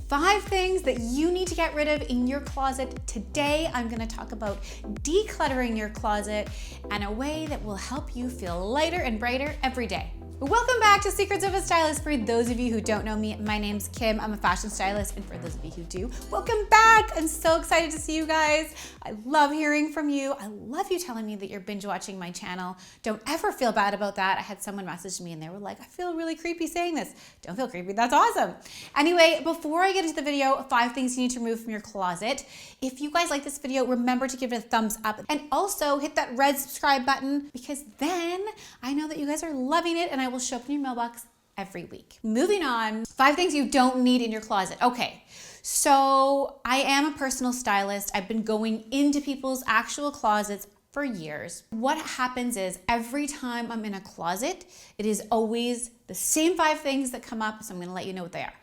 5 things that you need to get rid of in your closet. Today, I'm gonna talk about decluttering your closet and a way that will help you feel lighter and brighter every day. Welcome back to Secrets of a Stylist. For those of you who don't know me, my name's Kim. I'm a fashion stylist, and for those of you who do, welcome back. I'm so excited to see you guys. I love hearing from you. I love you telling me that you're binge watching my channel. Don't ever feel bad about that. I had someone message me and they were like, I feel really creepy saying this. Don't feel creepy, that's awesome. Anyway, before I get into the video, 5 things you need to remove from your closet. If you guys like this video, remember to give it a thumbs up and also hit that red subscribe button, because then I know that you guys are loving it and I will show up in your mailbox every week. Moving on, 5 things you don't need in your closet. Okay, so I am a personal stylist. I've been going into people's actual closets for years. What happens is every time I'm in a closet, it is always the same 5 things that come up, so I'm gonna let you know what they are.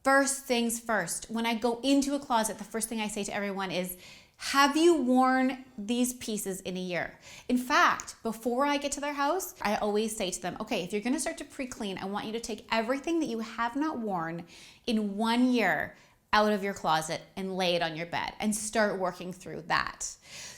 First things first, when I go into a closet, the first thing I say to everyone is, have you worn these pieces in a year? In fact, before I get to their house, I always say to them, okay, if you're gonna start to pre-clean, I want you to take everything that you have not worn in 1 year out of your closet and lay it on your bed and start working through that.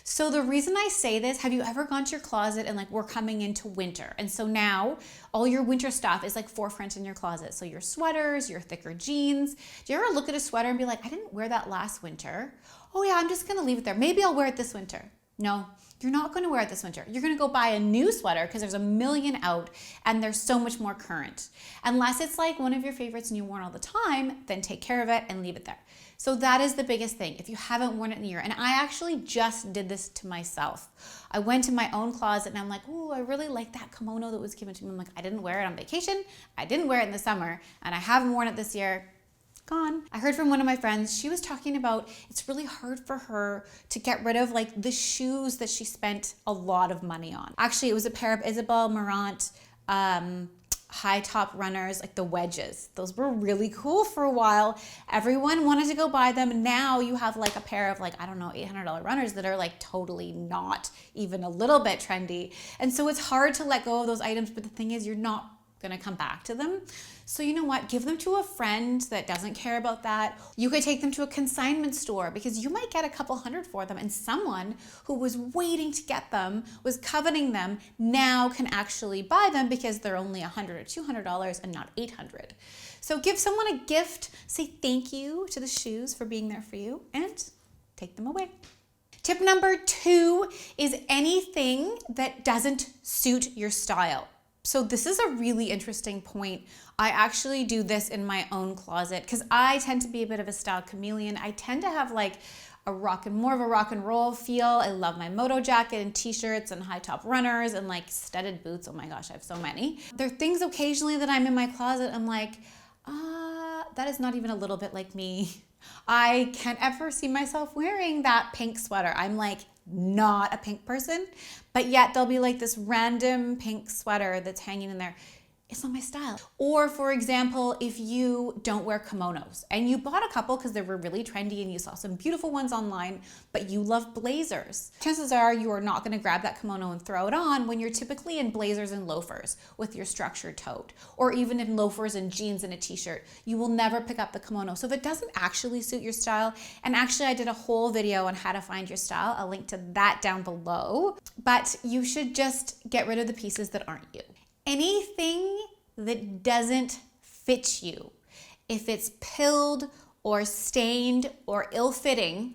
So the reason I say this, have you ever gone to your closet and like we're coming into winter? And so now all your winter stuff is like forefront in your closet. So your sweaters, your thicker jeans. Do you ever look at a sweater and be like, I didn't wear that last winter. Oh yeah, I'm just gonna leave it there. Maybe I'll wear it this winter. No, you're not gonna wear it this winter. You're gonna go buy a new sweater because there's a million out and there's so much more current. Unless it's like one of your favorites and you worn all the time, then take care of it and leave it there. So that is the biggest thing, if you haven't worn it in a year. And I actually just did this to myself. I went to my own closet and I'm like, oh, I really like that kimono that was given to me. I'm like, I didn't wear it on vacation. I didn't wear it in the summer and I haven't worn it this year. Gone. I heard from one of my friends, she was talking about it's really hard for her to get rid of like the shoes that she spent a lot of money on. Actually, it was a pair of Isabel Marant high top runners, like the wedges. Those were really cool for a while. Everyone wanted to go buy them. Now you have like a pair of like, I don't know, $800 runners that are like totally not even a little bit trendy. And so it's hard to let go of those items, but the thing is you're not gonna come back to them. So you know what, give them to a friend that doesn't care about that. You could take them to a consignment store because you might get a couple hundred for them, and someone who was waiting to get them, was coveting them, now can actually buy them because they're only $100 or $200 and not $800. So give someone a gift, say thank you to the shoes for being there for you, and take them away. Tip number 2 is anything that doesn't suit your style. So this is a really interesting point. I actually do this in my own closet because I tend to be a bit of a style chameleon. I tend to have like more of a rock and roll feel. I love my moto jacket and t-shirts and high top runners and like studded boots. Oh my gosh, I have so many. There are things occasionally that I'm in my closet, I'm like, that is not even a little bit like me. I can't ever see myself wearing that pink sweater. I'm like not a pink person, but yet there'll be like this random pink sweater that's hanging in there. It's not my style. Or for example, if you don't wear kimonos and you bought a couple because they were really trendy and you saw some beautiful ones online, but you love blazers, chances are you are not gonna grab that kimono and throw it on when you're typically in blazers and loafers with your structured tote, or even in loafers and jeans and a t-shirt. You will never pick up the kimono. So if it doesn't actually suit your style, and actually I did a whole video on how to find your style, I'll link to that down below, but you should just get rid of the pieces that aren't you. Anything that doesn't fit you, if it's pilled or stained or ill-fitting,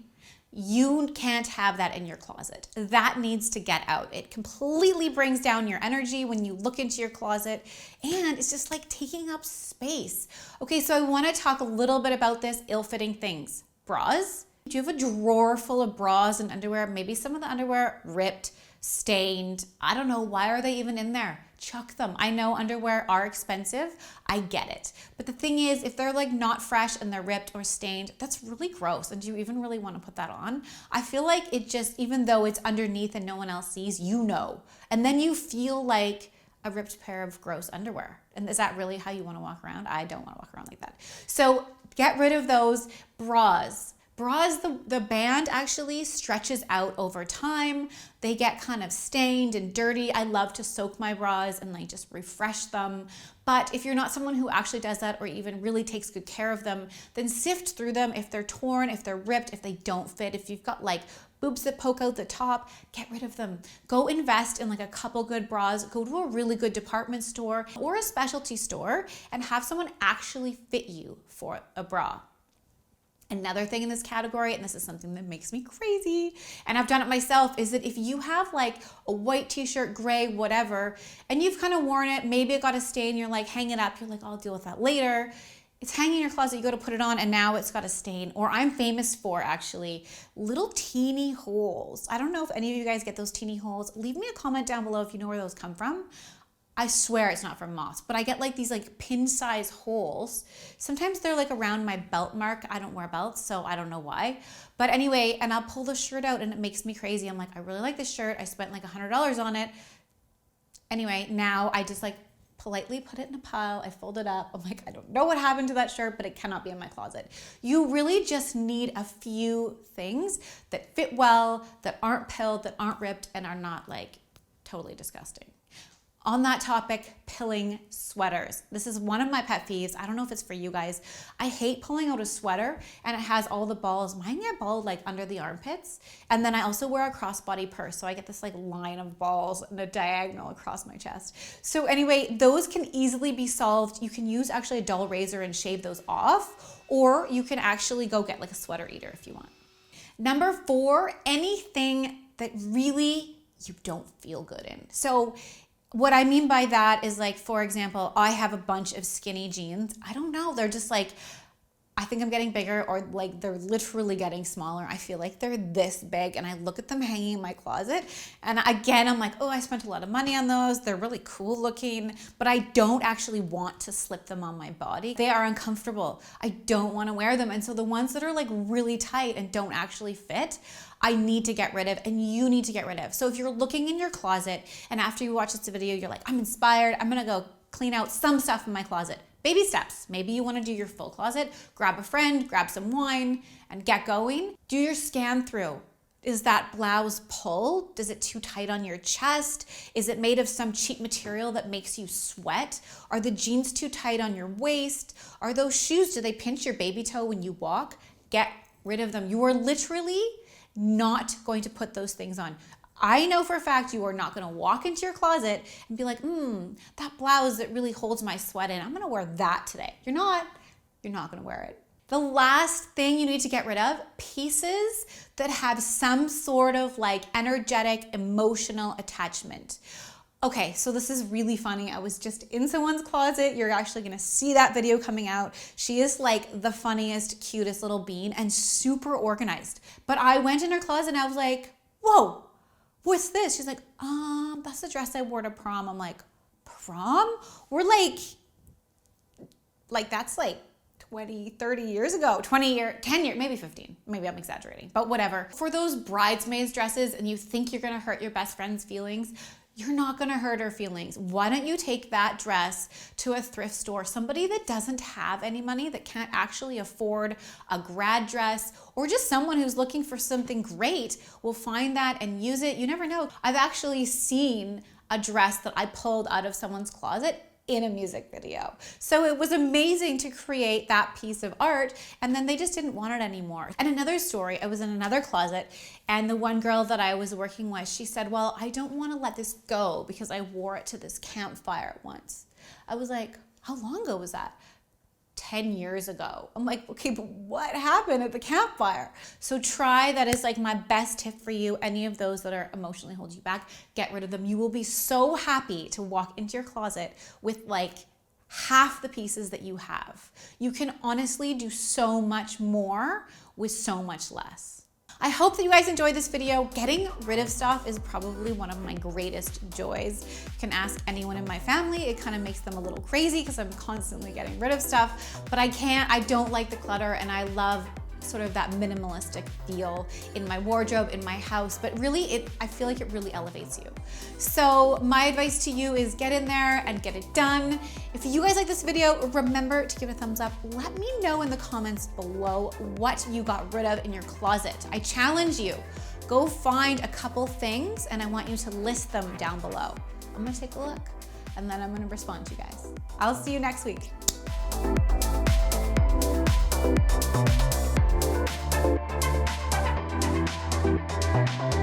you can't have that in your closet. That needs to get out. It completely brings down your energy when you look into your closet, and it's just like taking up space. Okay, so I wanna talk a little bit about this, ill-fitting things. Bras. Do you have a drawer full of bras and underwear? Maybe some of the underwear ripped, stained. I don't know, why are they even in there? Chuck them. I know underwear are expensive. I get it. But the thing is, if they're like not fresh and they're ripped or stained, that's really gross. And do you even really want to put that on? I feel like it just, even though it's underneath and no one else sees, you know. And then you feel like a ripped pair of gross underwear. And is that really how you want to walk around? I don't want to walk around like that. So get rid of those bras. Bras, the band actually stretches out over time. They get kind of stained and dirty. I love to soak my bras and like just refresh them. But if you're not someone who actually does that or even really takes good care of them, then sift through them. If they're torn, if they're ripped, if they don't fit, if you've got like boobs that poke out the top, get rid of them. Go invest in like a couple good bras. Go to a really good department store or a specialty store and have someone actually fit you for a bra. Another thing in this category, and this is something that makes me crazy, and I've done it myself, is that if you have like a white t-shirt, gray, whatever, and you've kind of worn it, maybe it got a stain, you're like, hang it up, you're like, I'll deal with that later. It's hanging in your closet, you go to put it on, and now it's got a stain. Or I'm famous for actually little teeny holes. I don't know if any of you guys get those teeny holes. Leave me a comment down below if you know where those come from. I swear it's not from moths, but I get like these like pin size holes. Sometimes they're like around my belt mark. I don't wear belts, so I don't know why. But anyway, and I'll pull the shirt out and it makes me crazy. I'm like, I really like this shirt. I spent like $100 on it. Anyway, now I just like politely put it in a pile. I fold it up. I'm like, I don't know what happened to that shirt, but it cannot be in my closet. You really just need a few things that fit well, that aren't pilled, that aren't ripped, and are not like totally disgusting. On that topic, pilling sweaters. This is one of my pet peeves. I don't know if it's for you guys. I hate pulling out a sweater and it has all the balls. Mine get balled like under the armpits. And then I also wear a crossbody purse. So I get this like line of balls and a diagonal across my chest. So anyway, those can easily be solved. You can use actually a dull razor and shave those off, or you can actually go get like a sweater eater if you want. Number 4, anything that really you don't feel good in. So what I mean by that is like, for example, I have a bunch of skinny jeans. I don't know, they're just like, I think I'm getting bigger, or like they're literally getting smaller. I feel like they're this big and I look at them hanging in my closet. And again, I'm like, oh, I spent a lot of money on those. They're really cool looking, but I don't actually want to slip them on my body. They are uncomfortable. I don't want to wear them. And so the ones that are like really tight and don't actually fit, I need to get rid of, and you need to get rid of. So if you're looking in your closet and after you watch this video, you're like, I'm inspired, I'm gonna go clean out some stuff in my closet. Baby steps. Maybe you wanna do your full closet, grab a friend, grab some wine, and get going. Do your scan through. Is that blouse pulled? Is it too tight on your chest? Is it made of some cheap material that makes you sweat? Are the jeans too tight on your waist? Are those shoes, do they pinch your baby toe when you walk? Get rid of them. You are literally not going to put those things on. I know for a fact you are not going to walk into your closet and be like, that blouse that really holds my sweat in, I'm going to wear that today. You're not going to wear it. The last thing you need to get rid of, pieces that have some sort of like energetic, emotional attachment. Okay, so this is really funny. I was just in someone's closet. You're actually gonna see that video coming out. She is like the funniest, cutest little bean and super organized. But I went in her closet and I was like, whoa, what's this? She's like, that's the dress I wore to prom. I'm like, prom? We're like that's like 20, 30 years ago, 20 years, 10 years, maybe 15. Maybe I'm exaggerating, but whatever. For those bridesmaids dresses and you think you're gonna hurt your best friend's feelings, you're not gonna hurt her feelings. Why don't you take that dress to a thrift store, somebody that doesn't have any money, that can't actually afford a grad dress, or just someone who's looking for something great will find that and use it. You never know. I've actually seen a dress that I pulled out of someone's closet in a music video. So it was amazing to create that piece of art, and then they just didn't want it anymore. And another story, I was in another closet and the one girl that I was working with, she said, well, I don't want to let this go because I wore it to this campfire once. I was like, how long ago was that? 10 years ago. I'm like, okay, but what happened at the campfire? So try, that is like my best tip for you. Any of those that are emotionally holding you back, get rid of them. You will be so happy to walk into your closet with like half the pieces that you have. You can honestly do so much more with so much less. I hope that you guys enjoyed this video. Getting rid of stuff is probably one of my greatest joys. You can ask anyone in my family. It kind of makes them a little crazy because I'm constantly getting rid of stuff, but I don't like the clutter, and I love sort of that minimalistic feel in my wardrobe, in my house, but really I feel like it really elevates you. So my advice to you is get in there and get it done. If you guys like this video, remember to give it a thumbs up. Let me know in the comments below what you got rid of in your closet. I challenge you. Go find a couple things and I want you to list them down below. I'm gonna take a look and then I'm gonna respond to you guys. I'll see you next week. Thank you.